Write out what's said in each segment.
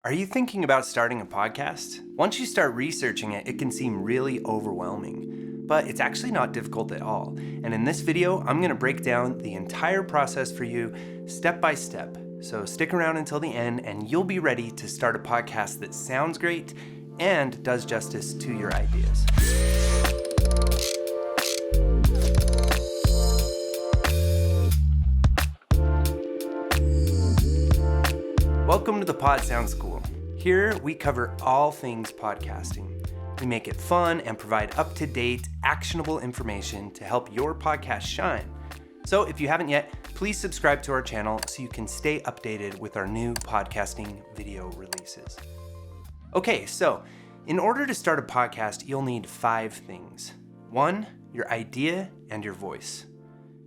Are you thinking about starting a podcast? Once you start researching it, it can seem really overwhelming, but it's actually not difficult at all. And in this video, I'm gonna break down the entire process for you step by step. So stick around until the end and you'll be ready to start a podcast that sounds great and does justice to your ideas. Welcome to the Pod Sound School. Here we cover all things podcasting. We make it fun and provide up-to-date, actionable information to help your podcast shine. So if you haven't yet, please subscribe to our channel so you can stay updated with our new podcasting video releases. Okay, so in order to start a podcast, you'll need 5 things. 1, your idea and your voice.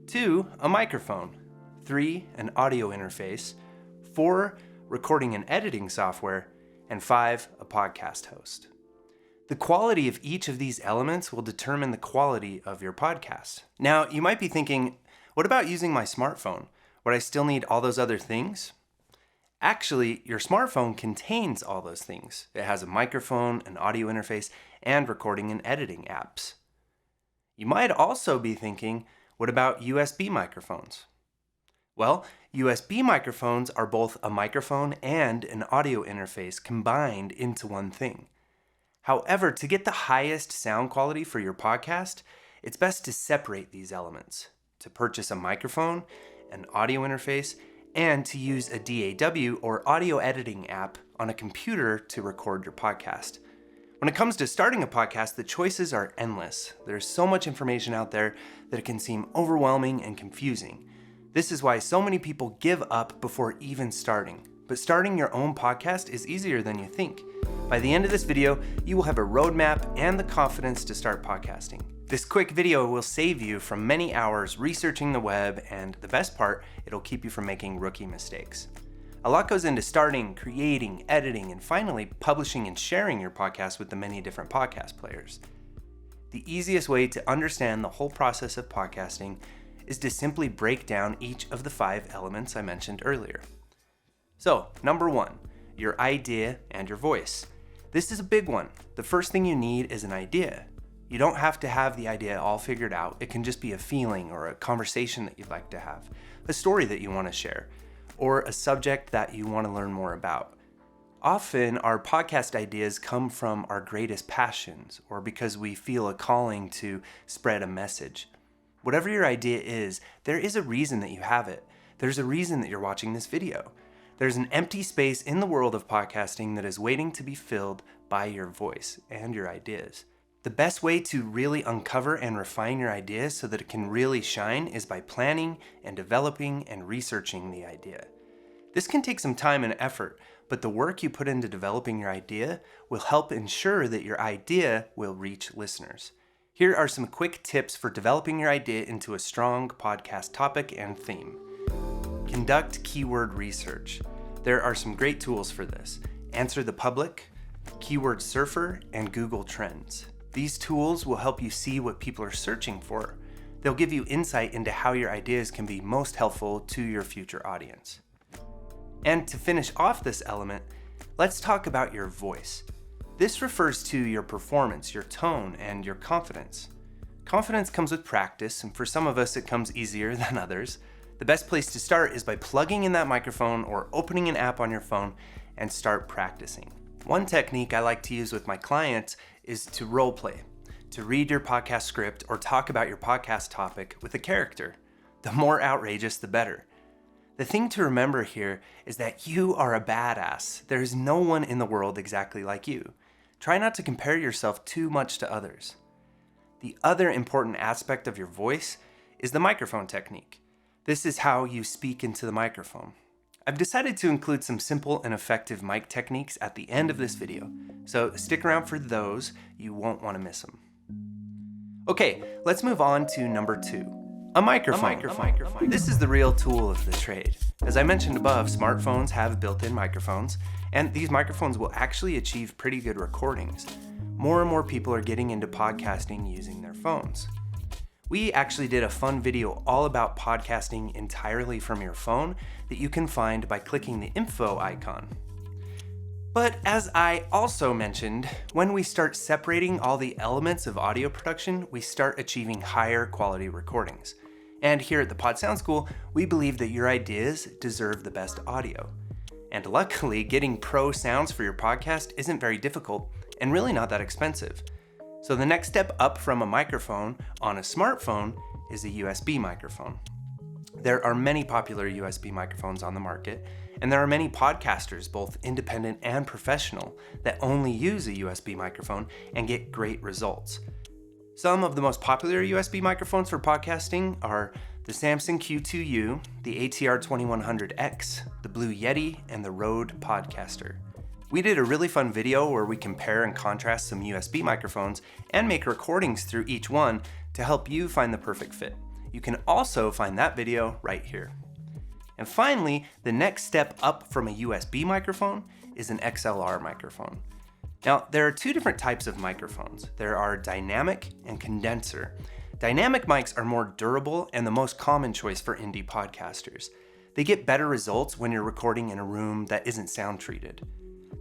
2, a microphone. 3, an audio interface. 4, recording and editing software, and 5, a podcast host. The quality of each of these elements will determine the quality of your podcast. Now, you might be thinking, what about using my smartphone? Would I still need all those other things? Actually, your smartphone contains all those things. It has a microphone, an audio interface, and recording and editing apps. You might also be thinking, what about USB microphones? Well, USB microphones are both a microphone and an audio interface combined into one thing. However, to get the highest sound quality for your podcast, it's best to separate these elements, to purchase a microphone, an audio interface, and to use a DAW or audio editing app on a computer to record your podcast. When it comes to starting a podcast, the choices are endless. There's so much information out there that it can seem overwhelming and confusing. This is why so many people give up before even starting. But starting your own podcast is easier than you think. By the end of this video, you will have a roadmap and the confidence to start podcasting. This quick video will save you from many hours researching the web, and the best part, it'll keep you from making rookie mistakes. A lot goes into starting, creating, editing, and finally publishing and sharing your podcast with the many different podcast players. The easiest way to understand the whole process of podcasting is to simply break down each of the 5 elements I mentioned earlier. So, number 1, your idea and your voice. This is a big one. The first thing you need is an idea. You don't have to have the idea all figured out. It can just be a feeling or a conversation that you'd like to have, a story that you want to share, or a subject that you want to learn more about. Often, our podcast ideas come from our greatest passions or because we feel a calling to spread a message. Whatever your idea is, there is a reason that you have it. There's a reason that you're watching this video. There's an empty space in the world of podcasting that is waiting to be filled by your voice and your ideas. The best way to really uncover and refine your ideas so that it can really shine is by planning and developing and researching the idea. This can take some time and effort, but the work you put into developing your idea will help ensure that your idea will reach listeners. Here are some quick tips for developing your idea into a strong podcast topic and theme. Conduct keyword research. There are some great tools for this. Answer the Public, Keyword Surfer, and Google Trends. These tools will help you see what people are searching for. They'll give you insight into how your ideas can be most helpful to your future audience. And to finish off this element, let's talk about your voice. This refers to your performance, your tone, and your confidence. Confidence comes with practice, and for some of us it comes easier than others. The best place to start is by plugging in that microphone or opening an app on your phone and start practicing. One technique I like to use with my clients is to role play, to read your podcast script or talk about your podcast topic with a character. The more outrageous, the better. The thing to remember here is that you are a badass. There is no one in the world exactly like you. Try not to compare yourself too much to others. The other important aspect of your voice is the microphone technique. This is how you speak into the microphone. I've decided to include some simple and effective mic techniques at the end of this video, so stick around for those. You won't want to miss them. Okay, let's move on to number 2. A microphone. This is the real tool of the trade. As I mentioned above, smartphones have built-in microphones, and these microphones will actually achieve pretty good recordings. More and more people are getting into podcasting using their phones. We actually did a fun video all about podcasting entirely from your phone that you can find by clicking the info icon. But as I also mentioned, when we start separating all the elements of audio production, we start achieving higher quality recordings. And here at the Pod Sound School, we believe that your ideas deserve the best audio. And luckily, getting pro sounds for your podcast isn't very difficult and really not that expensive. So the next step up from a microphone on a smartphone is a USB microphone. There are many popular USB microphones on the market, and there are many podcasters, both independent and professional, that only use a USB microphone and get great results. Some of the most popular USB microphones for podcasting are the Samson Q2U, the ATR 2100X, the Blue Yeti, and the Rode Podcaster. We did a really fun video where we compare and contrast some USB microphones and make recordings through each one to help you find the perfect fit. You can also find that video right here. And finally, the next step up from a USB microphone is an XLR microphone. Now, there are two different types of microphones. There are dynamic and condenser. Dynamic mics are more durable and the most common choice for indie podcasters. They get better results when you're recording in a room that isn't sound treated.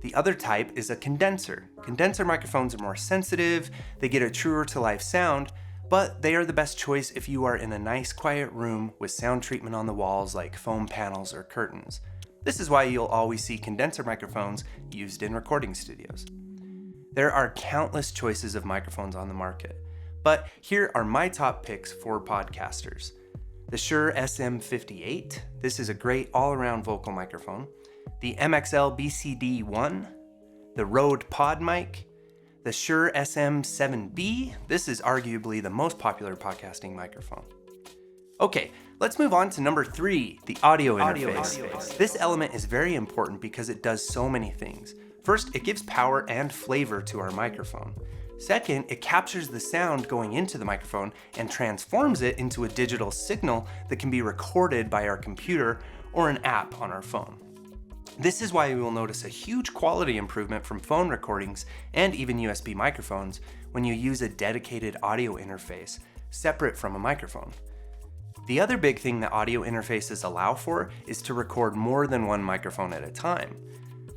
The other type is a condenser. Condenser microphones are more sensitive, they get a truer to life sound, but they are the best choice if you are in a nice quiet room with sound treatment on the walls like foam panels or curtains. This is why you'll always see condenser microphones used in recording studios. There are countless choices of microphones on the market, but here are my top picks for podcasters. The Shure SM58, this is a great all-around vocal microphone. The MXL BCD1, the Rode Pod mic, the Shure SM7B, this is arguably the most popular podcasting microphone. Okay, let's move on to number 3, the audio interface. This element is very important because it does so many things. First, it gives power and flavor to our microphone. Second, it captures the sound going into the microphone and transforms it into a digital signal that can be recorded by our computer or an app on our phone. This is why you will notice a huge quality improvement from phone recordings and even USB microphones when you use a dedicated audio interface separate from a microphone. The other big thing that audio interfaces allow for is to record more than one microphone at a time.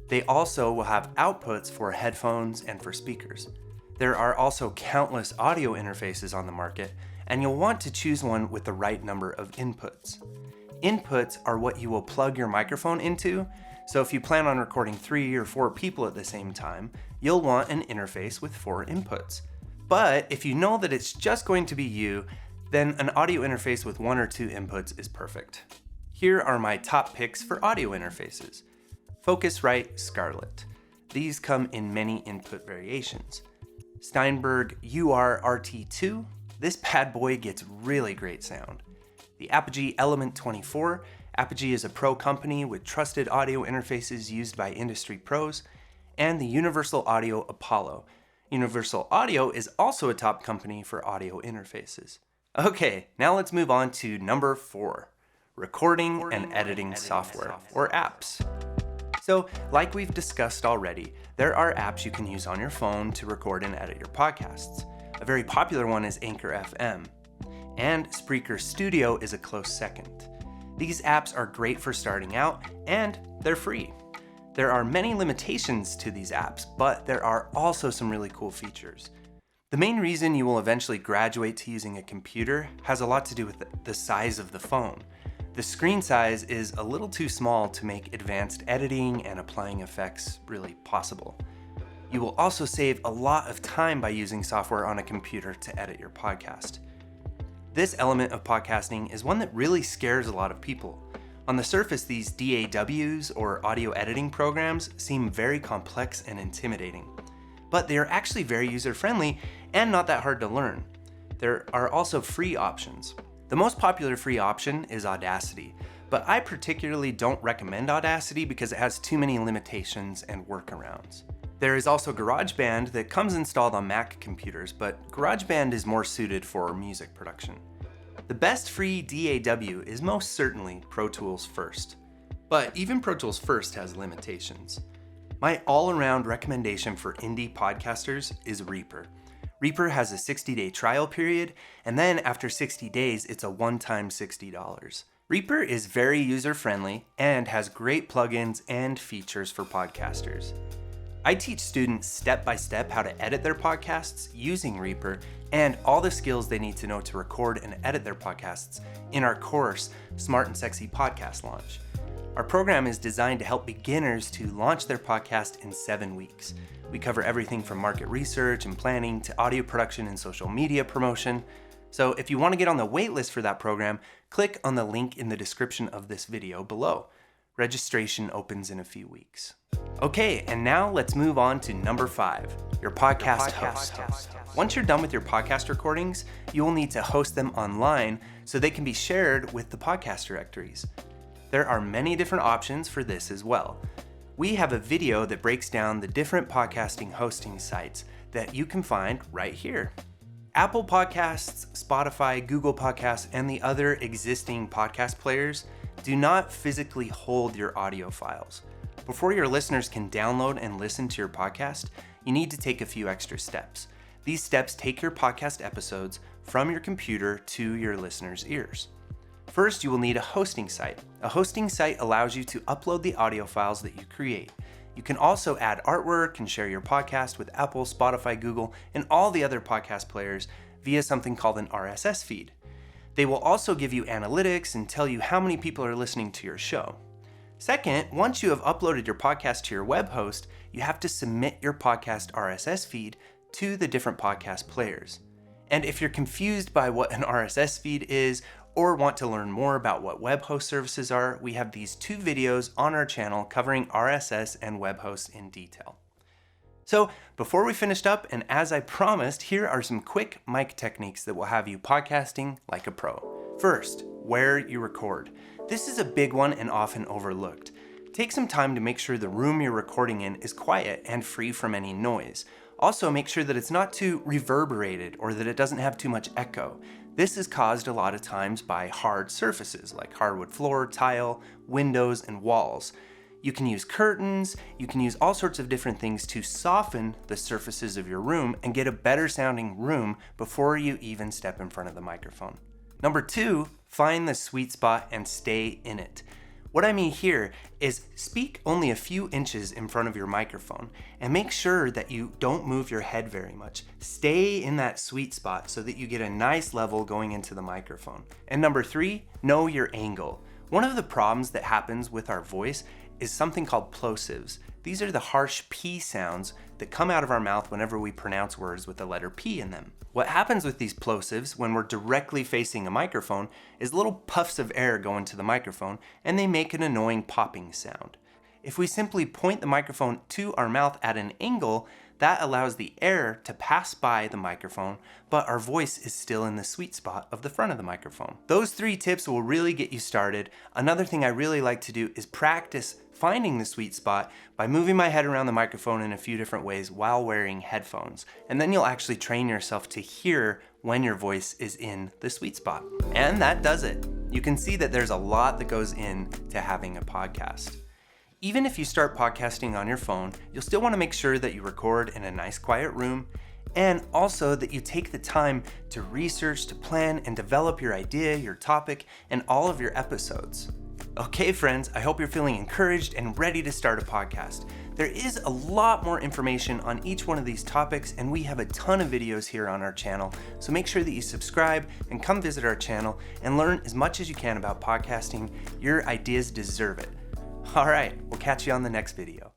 They also will have outputs for headphones and for speakers. There are also countless audio interfaces on the market, and you'll want to choose one with the right number of inputs. Inputs are what you will plug your microphone into, so if you plan on recording 3 or 4 people at the same time, you'll want an interface with 4 inputs. But if you know that it's just going to be you, then an audio interface with 1 or 2 inputs is perfect. Here are my top picks for audio interfaces. Focusrite Scarlett. These come in many input variations. Steinberg UR-RT2. This bad boy gets really great sound. The Apogee Element 24. Apogee is a pro company with trusted audio interfaces used by industry pros. And the Universal Audio Apollo. Universal Audio is also a top company for audio interfaces. Okay, now let's move on to number 4. Recording and editing software, or apps. So, like we've discussed already, there are apps you can use on your phone to record and edit your podcasts. A very popular one is Anchor FM, and Spreaker Studio is a close second. These apps are great for starting out, and they're free. There are many limitations to these apps, but there are also some really cool features. The main reason you will eventually graduate to using a computer has a lot to do with the size of the phone. The screen size is a little too small to make advanced editing and applying effects really possible. You will also save a lot of time by using software on a computer to edit your podcast. This element of podcasting is one that really scares a lot of people. On the surface, these DAWs, or audio editing programs, seem very complex and intimidating. But they are actually very user-friendly and not that hard to learn. There are also free options. The most popular free option is Audacity, but I particularly don't recommend Audacity because it has too many limitations and workarounds. There is also GarageBand that comes installed on Mac computers, but GarageBand is more suited for music production. The best free DAW is most certainly Pro Tools First, but even Pro Tools First has limitations. My all-around recommendation for indie podcasters is Reaper. Reaper has a 60-day trial period, and then after 60 days, it's a one-time $60. Reaper is very user-friendly and has great plugins and features for podcasters. I teach students step-by-step how to edit their podcasts using Reaper and all the skills they need to know to record and edit their podcasts in our course, Smart and Sexy Podcast Launch. Our program is designed to help beginners to launch their podcast in 7 weeks. We cover everything from market research and planning to audio production and social media promotion. So if you want to get on the wait list for that program, click on the link in the description of this video below. Registration opens in a few weeks. Okay, and now let's move on to number 5, your podcast host. Once you're done with your podcast recordings, you will need to host them online so they can be shared with the podcast directories. There are many different options for this as well. We have a video that breaks down the different podcasting hosting sites that you can find right here. Apple Podcasts, Spotify, Google Podcasts, and the other existing podcast players do not physically hold your audio files. Before your listeners can download and listen to your podcast, you need to take a few extra steps. These steps take your podcast episodes from your computer to your listeners' ears. First, you will need a hosting site. A hosting site allows you to upload the audio files that you create. You can also add artwork and share your podcast with Apple, Spotify, Google, and all the other podcast players via something called an RSS feed. They will also give you analytics and tell you how many people are listening to your show. Second, once you have uploaded your podcast to your web host, you have to submit your podcast RSS feed to the different podcast players. And if you're confused by what an RSS feed is or want to learn more about what web host services are, we have these 2 videos on our channel covering RSS and web hosts in detail. So before we finished up, and as I promised, here are some quick mic techniques that will have you podcasting like a pro. First, where you record. This is a big one and often overlooked. Take some time to make sure the room you're recording in is quiet and free from any noise. Also, make sure that it's not too reverberated or that it doesn't have too much echo. This is caused a lot of times by hard surfaces like hardwood floor, tile, windows, and walls. You can use curtains, you can use all sorts of different things to soften the surfaces of your room and get a better sounding room before you even step in front of the microphone. Number 2, find the sweet spot and stay in it. What I mean here is speak only a few inches in front of your microphone and make sure that you don't move your head very much. Stay in that sweet spot so that you get a nice level going into the microphone. And number 3, know your angle. One of the problems that happens with our voice is something called plosives. These are the harsh P sounds that come out of our mouth whenever we pronounce words with the letter P in them. What happens with these plosives when we're directly facing a microphone is little puffs of air go into the microphone and they make an annoying popping sound. If we simply point the microphone to our mouth at an angle, that allows the air to pass by the microphone, but our voice is still in the sweet spot of the front of the microphone. Those 3 tips will really get you started. Another thing I really like to do is practice finding the sweet spot by moving my head around the microphone in a few different ways while wearing headphones. And then you'll actually train yourself to hear when your voice is in the sweet spot. And that does it. You can see that there's a lot that goes into having a podcast. Even if you start podcasting on your phone, you'll still want to make sure that you record in a nice quiet room, and also that you take the time to research, to plan, and develop your idea, your topic, and all of your episodes. Okay, friends, I hope you're feeling encouraged and ready to start a podcast. There is a lot more information on each one of these topics, and we have a ton of videos here on our channel, so make sure that you subscribe and come visit our channel and learn as much as you can about podcasting. Your ideas deserve it. All right, we'll catch you on the next video.